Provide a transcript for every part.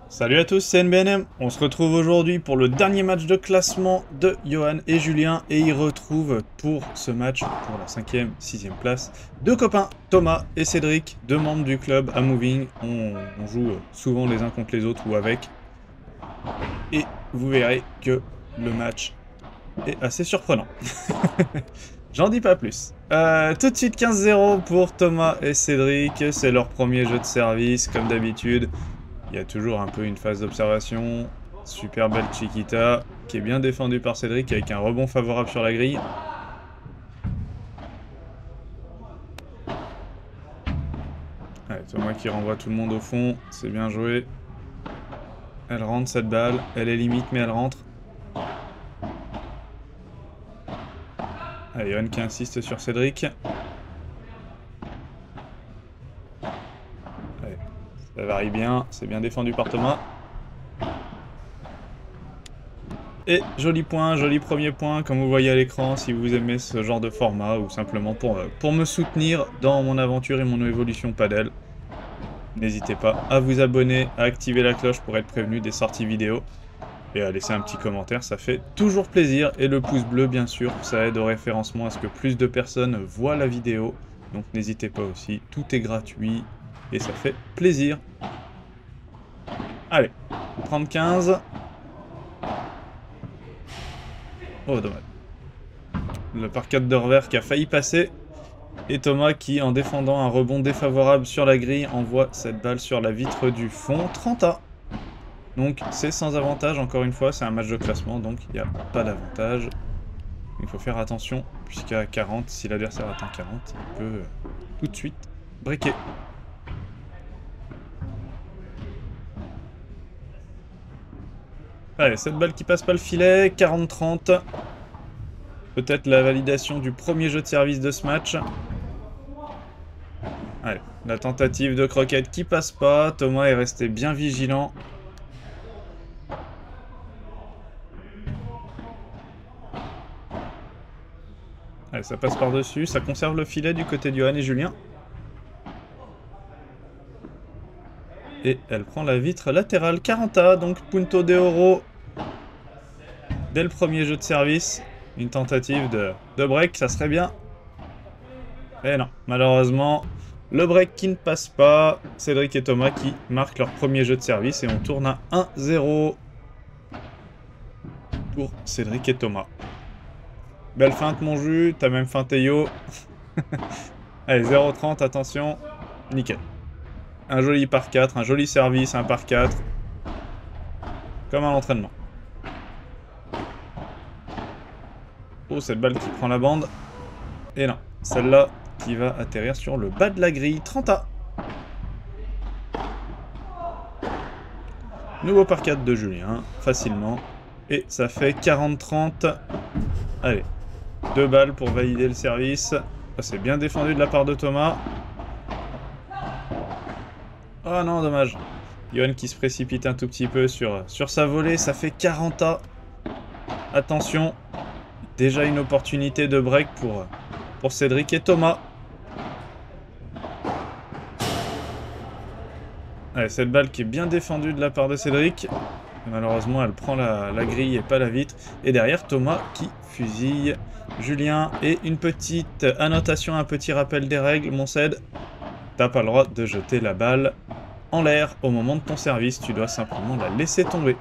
Salut à tous, c'est NBNM. On se retrouve aujourd'hui pour le dernier match de classement de Johan et Julien et ils retrouvent pour ce match, pour la 5e, 6e place, deux copains, Thomas et Cédric, deux membres du club à Moving. On joue souvent les uns contre les autres ou avec. Et vous verrez que le match est assez surprenant. J'en dis pas plus. Tout de suite 15-0 pour Thomas et Cédric, c'est leur premier jeu de service comme d'habitude. Il y a toujours un peu une phase d'observation. Super belle Chiquita, qui est bien défendue par Cédric avec un rebond favorable sur la grille. Allez, Thomas qui renvoie tout le monde au fond, c'est bien joué. Elle rentre cette balle, elle est limite mais elle rentre. Allez, Johan qui insiste sur Cédric. Allez, ça varie bien, c'est bien défendu par Thomas. Et joli point, joli premier point, comme vous voyez à l'écran, si vous aimez ce genre de format, ou simplement pour me soutenir dans mon aventure et mon évolution padel. N'hésitez pas à vous abonner, à activer la cloche pour être prévenu des sorties vidéo. Et à laisser un petit commentaire, ça fait toujours plaisir. Et le pouce bleu, bien sûr, ça aide au référencement à ce que plus de personnes voient la vidéo. Donc n'hésitez pas aussi, tout est gratuit et ça fait plaisir. Allez, 30-15. Oh, dommage. Le par 4 de revers qui a failli passer. Et Thomas qui, en défendant un rebond défavorable sur la grille, envoie cette balle sur la vitre du fond. 30A. Donc c'est sans avantage, encore une fois, c'est un match de classement, donc il n'y a pas d'avantage. Il faut faire attention, puisqu'à 40, si l'adversaire atteint 40, il peut tout de suite breaker. Allez, cette balle qui passe pas le filet, 40-30. Peut-être la validation du premier jeu de service de ce match. Allez, la tentative de croquette qui passe pas, Thomas est resté bien vigilant. Allez, ça passe par-dessus, ça conserve le filet du côté de Johan et Julien. Et elle prend la vitre latérale 40A, donc punto de oro. Dès le premier jeu de service, une tentative de break, ça serait bien. Et non, malheureusement, le break qui ne passe pas. Cédric et Thomas qui marquent leur premier jeu de service et on tourne à 1-0 pour Cédric et Thomas. Belle feinte mon jus, t'as même feinté Yo. Allez, 0-30, attention, nickel. Un joli par 4, un joli service, un par 4. Comme à l'entraînement. Oh, cette balle qui prend la bande. Et non, celle-là qui va atterrir sur le bas de la grille. 30A. Nouveau par 4 de Julien, facilement. Et ça fait 40-30. Allez, 2 balles pour valider le service. Oh, c'est bien défendu de la part de Thomas. Oh non, dommage. Johan qui se précipite un tout petit peu sur sa volée, ça fait 40A. Attention, déjà une opportunité de break pour Cédric et Thomas. Allez, cette balle qui est bien défendue de la part de Cédric. Malheureusement, elle prend la grille et pas la vitre. Et derrière, Thomas qui fusille Julien. Et une petite annotation, un petit rappel des règles, mon Ced. T'as pas le droit de jeter la balle en l'air au moment de ton service. Tu dois simplement la laisser tomber.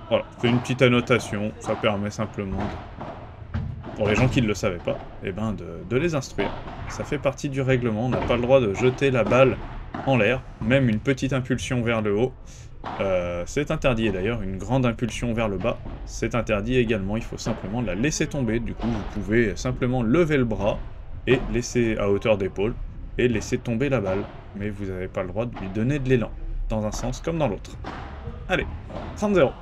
Voilà, c'est une petite annotation. Ça permet simplement, pour les gens qui ne le savaient pas, eh ben de les instruire. Ça fait partie du règlement. On n'a pas le droit de jeter la balle en l'air, même une petite impulsion vers le haut. C'est interdit, et d'ailleurs une grande impulsion vers le bas, c'est interdit également, il faut simplement la laisser tomber. Du coup vous pouvez simplement lever le bras et laisser à hauteur d'épaule et laisser tomber la balle, mais vous n'avez pas le droit de lui donner de l'élan, dans un sens comme dans l'autre. Allez, 30-0.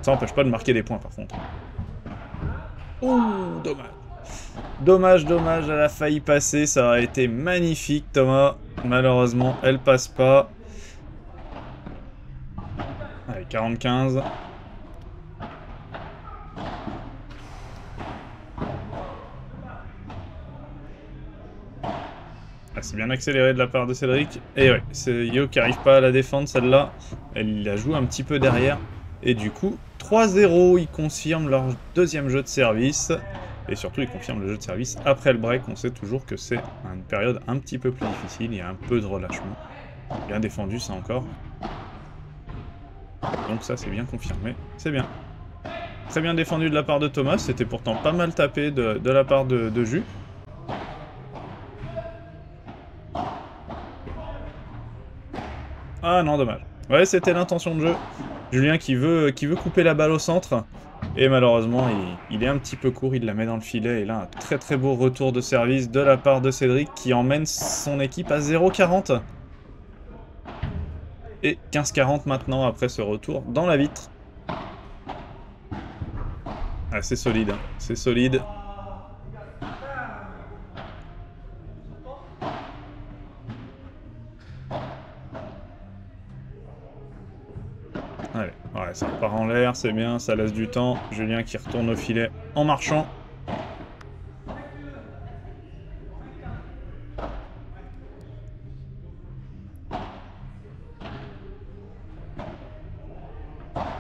Ça n'empêche pas de marquer des points par contre. Ouh, dommage. Dommage, dommage, elle a failli passer, ça aurait été magnifique Thomas. Malheureusement, elle passe pas. Allez, 40-15. c'est bien accéléré de la part de Cédric. Et ouais, c'est Yo qui arrive pas à la défendre, celle-là. Elle la joue un petit peu derrière. Et du coup, 3-0, ils confirment leur deuxième jeu de service. Et surtout, ils confirment le jeu de service après le break. On sait toujours que c'est une période un petit peu plus difficile. Il y a un peu de relâchement. Bien défendu, ça encore. Donc ça, c'est bien confirmé. C'est bien. Très bien défendu de la part de Thomas. C'était pourtant pas mal tapé de la part de Jus. Ah non, dommage. Ouais, c'était l'intention de jeu. Julien qui veut couper la balle au centre. Et malheureusement, il est un petit peu court, il la met dans le filet. Et là, un très très beau retour de service de la part de Cédric qui emmène son équipe à 0,40. Et 15,40 maintenant après ce retour dans la vitre. Ah, c'est solide, hein. C'est solide. Allez, ouais, ça part en l'air, c'est bien, ça laisse du temps. Julien qui retourne au filet en marchant.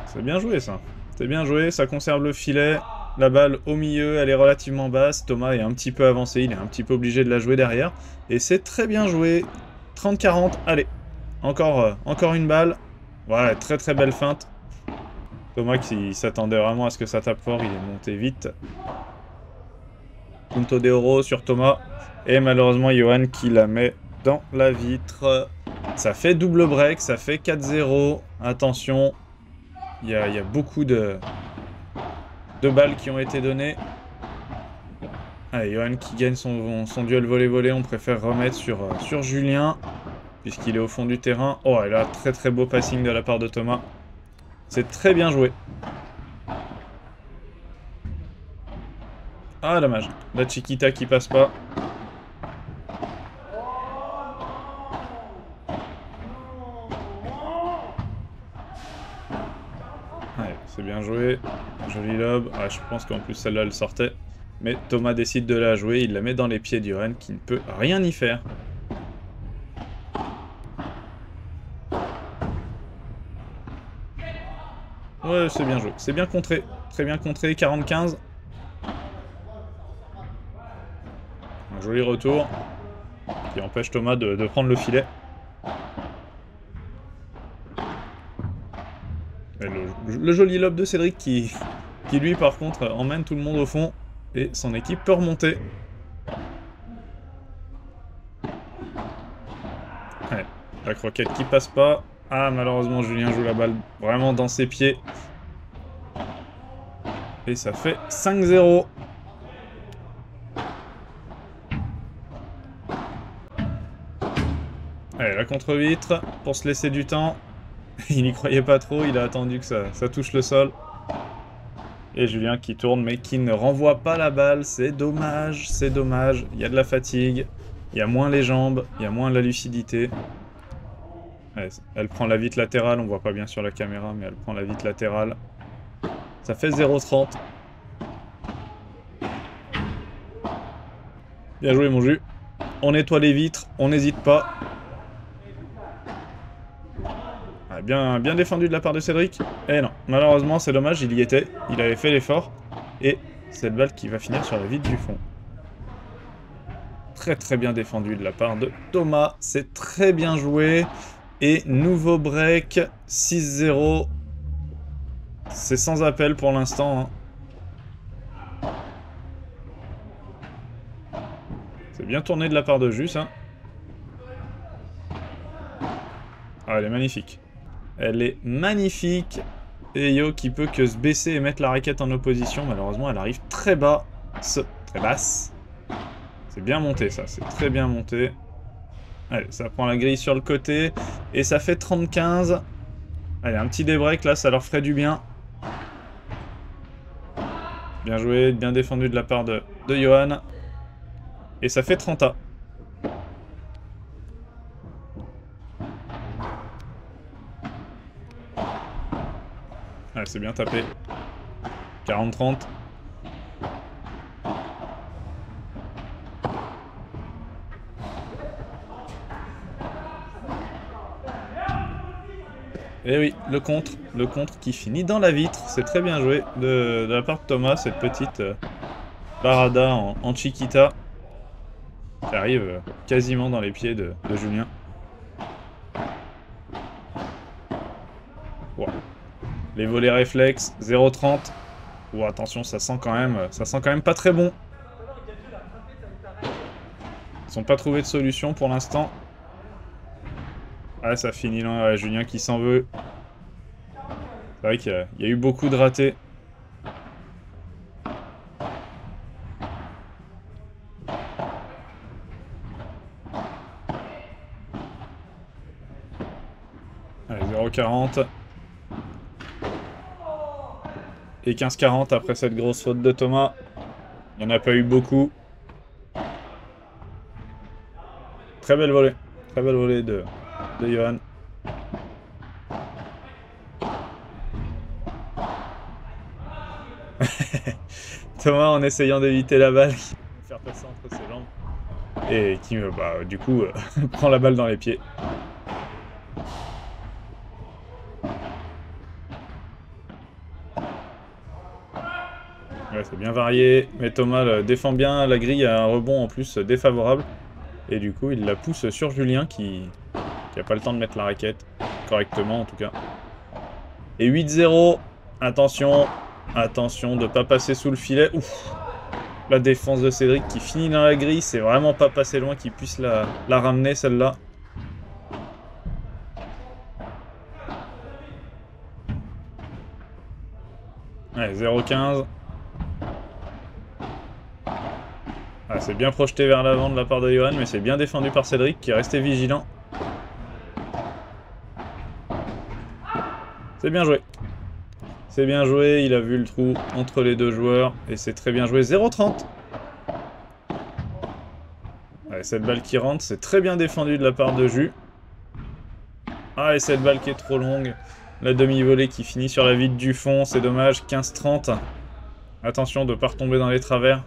C'est bien joué ça. C'est bien joué, ça conserve le filet. La balle au milieu, elle est relativement basse. Thomas est un petit peu avancé, il est un petit peu obligé de la jouer derrière. Et c'est très bien joué. 30-40, allez. Encore une balle. Ouais, très très belle feinte. Thomas qui s'attendait vraiment à ce que ça tape fort, il est monté vite. Punto de oro sur Thomas. Et malheureusement, Johan qui la met dans la vitre. Ça fait double break, ça fait 4-0. Attention, il y a beaucoup de balles qui ont été données. Allez, Johan qui gagne son duel volley-volley. On préfère remettre sur Julien, puisqu'il est au fond du terrain. Oh, et là, très très beau passing de la part de Thomas. C'est très bien joué. Ah, dommage. La Chiquita qui passe pas. Ouais, c'est bien joué. Joli lob. Ah, je pense qu'en plus celle-là, elle sortait. Mais Thomas décide de la jouer. Il la met dans les pieds d'Johan qui ne peut rien y faire. Ouais, c'est bien joué. C'est bien contré. Très bien contré. 40-15. Un joli retour qui empêche Thomas de prendre le filet. Et le joli lob de Cédric qui lui par contre emmène tout le monde au fond et son équipe peut remonter. Ouais, la croquette qui passe pas. Ah, malheureusement Julien joue la balle vraiment dans ses pieds. Et ça fait 5-0. Allez, la contre-vitre pour se laisser du temps. Il n'y croyait pas trop, il a attendu que ça touche le sol. Et Julien qui tourne mais qui ne renvoie pas la balle. C'est dommage, c'est dommage. Il y a de la fatigue, il y a moins les jambes, il y a moins la lucidité. Allez, elle prend la vitre latérale, on voit pas bien sur la caméra, mais elle prend la vitre latérale. Ça fait 0,30. Bien joué mon jus. On nettoie les vitres, on n'hésite pas. Ah, bien défendu de la part de Cédric. Et non, malheureusement c'est dommage, il y était. Il avait fait l'effort. Et cette balle qui va finir sur la vitre du fond. Très très bien défendu de la part de Thomas. C'est très bien joué. Et nouveau break. 6-0. C'est sans appel pour l'instant, hein. C'est bien tourné de la part de Jus, hein. Ah, elle est magnifique. Elle est magnifique. Et Yo qui peut que se baisser et mettre la raquette en opposition. Malheureusement, elle arrive très bas. Très basse. C'est bien monté, ça. C'est très bien monté. Allez, ça prend la grille sur le côté. Et ça fait 30-15. Allez, un petit débreak, là, ça leur ferait du bien. Bien joué, bien défendu de la part de Johan. Et ça fait 30A. Allez, c'est bien tapé. 40-30. Et oui, le contre qui finit dans la vitre. C'est très bien joué de la part de Thomas, cette petite parada en Chiquita. Qui arrive quasiment dans les pieds de Julien. Wow. Les volets réflexes, 0,30. Oh, attention, ça sent quand même pas très bon. Ils sont pas trouvé de solution pour l'instant. Ah, ça finit là, Julien qui s'en veut. C'est vrai qu'il y a eu beaucoup de ratés. Allez, 0,40. Et 15,40 après cette grosse faute de Thomas. Il n'y en a pas eu beaucoup. Très belle volée de Johan. Thomas en essayant d'éviter la balle qui va faire passer entre ses jambes. Et qui, du coup, prend la balle dans les pieds. Ouais, c'est bien varié, mais Thomas défend bien la grille, a un rebond en plus défavorable. Et du coup, il la pousse sur Julien qui a pas le temps de mettre la raquette correctement en tout cas. Et 8-0, attention de ne pas passer sous le filet. Ouf. La défense de Cédric qui finit dans la grille, c'est vraiment pas passé loin qu'il puisse la ramener celle-là. Allez, 0,15. Ah, c'est bien projeté vers l'avant de la part de Johan, mais c'est bien défendu par Cédric qui est resté vigilant. C'est bien joué. C'est bien joué, il a vu le trou entre les deux joueurs et c'est très bien joué. 0,30. Allez, cette balle qui rentre, c'est très bien défendu de la part de Jus. Ah, et cette balle qui est trop longue. La demi-volée qui finit sur la vitre du fond, c'est dommage. 15-30. Attention de ne pas retomber dans les travers.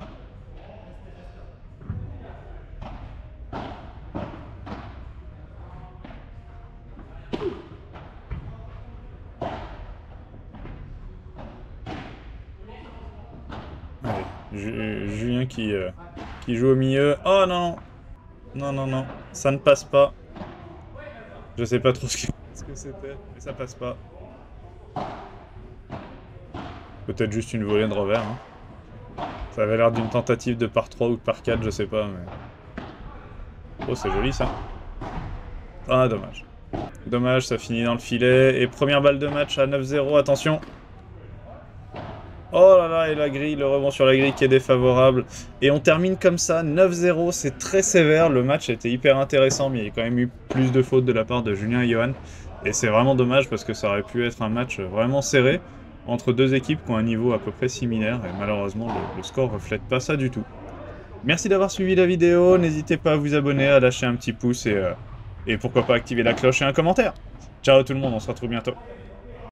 Julien qui joue au milieu. Oh non! Non, ça ne passe pas. Je sais pas trop ce que c'était, mais ça passe pas. Peut-être juste une volée de revers. Hein. Ça avait l'air d'une tentative de par 3 ou de par 4, je sais pas, mais... Oh, c'est joli ça. Ah, dommage. Dommage, ça finit dans le filet. Et première balle de match à 9-0, attention. Oh là là, et la grille, le rebond sur la grille qui est défavorable. Et on termine comme ça, 9-0, c'est très sévère. Le match était hyper intéressant, mais il y a quand même eu plus de fautes de la part de Julien et Johan. Et c'est vraiment dommage parce que ça aurait pu être un match vraiment serré entre deux équipes qui ont un niveau à peu près similaire. Et malheureusement, le score reflète pas ça du tout. Merci d'avoir suivi la vidéo. N'hésitez pas à vous abonner, à lâcher un petit pouce et pourquoi pas activer la cloche et un commentaire. Ciao tout le monde, on se retrouve bientôt.